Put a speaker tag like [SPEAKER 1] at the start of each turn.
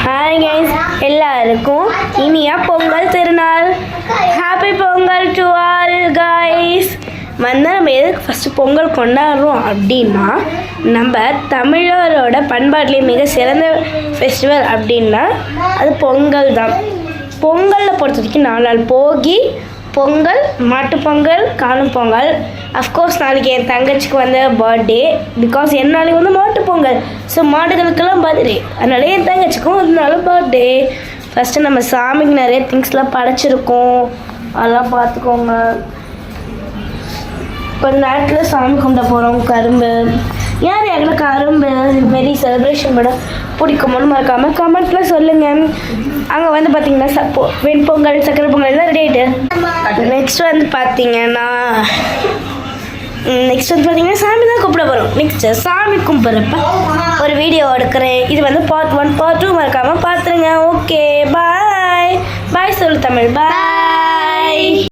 [SPEAKER 1] Hi guys, எல்லாருக்கும் இனிய பொங்கல் திருநாள். Happy Pongal to all guys. நம்ம எதுக்கு ஃபஸ்ட்டு பொங்கல் கொண்டாடுறோம் அப்படின்னா, நம்ம தமிழரோட பண்பாட்டிலே மிக சிறந்த ஃபெஸ்டிவல் அப்படின்னா அது பொங்கல் தான். பொங்கலில் பொறுத்த வரைக்கும் 4 நாள்: போகி, பொங்கல், மாட்டுப்பொங்கல், காணும் பொங்கல். அஃப்கோர்ஸ் நாளைக்கு என் தங்கச்சிக்கு வந்து பர்த்டே. பிகாஸ் என் நாளைக்கு வந்து மாட்டுப்பொங்கல். ஸோ மாடுகளுக்கெல்லாம் பர்த்டே, அதனால என் தங்கச்சிக்கும் ஒரு நாள் பர்த்டே. ஃபஸ்ட்டு நம்ம சாமிக்கு நிறைய திங்ஸ்லாம் படைச்சிருக்கோம், அதெல்லாம் பார்த்துக்கோங்க. கொஞ்ச நேரத்தில் சாமி கும்பிட போகிறோம். கரும்பு யார் யாருக்குன்னா கரும்பு வெரி செலிப்ரேஷன் பண்ண பிடிக்குமோன்னு மறக்காமல் கமெண்ட்டில் சொல்லுங்கள். அங்கே வந்து பார்த்தீங்கன்னா வெண்பொங்கல், சக்கரை பொங்கல் எல்லாம் ரெடி ஆகிட்டு. நெக்ஸ்ட் வந்து பார்த்தீங்கன்னா சாமி தான் கூப்பிட போகிறோம். நெக்ஸ்ட்டு சாமி கும்பிட்றப்ப ஒரு வீடியோ எடுக்கிறேன். இது வந்து பார்ட் 1 பார்ட் 2 மறக்காமல் பார்த்துருங்க. ஓகே, பாய் பாய் சொல்லு தமிழ், பாய்.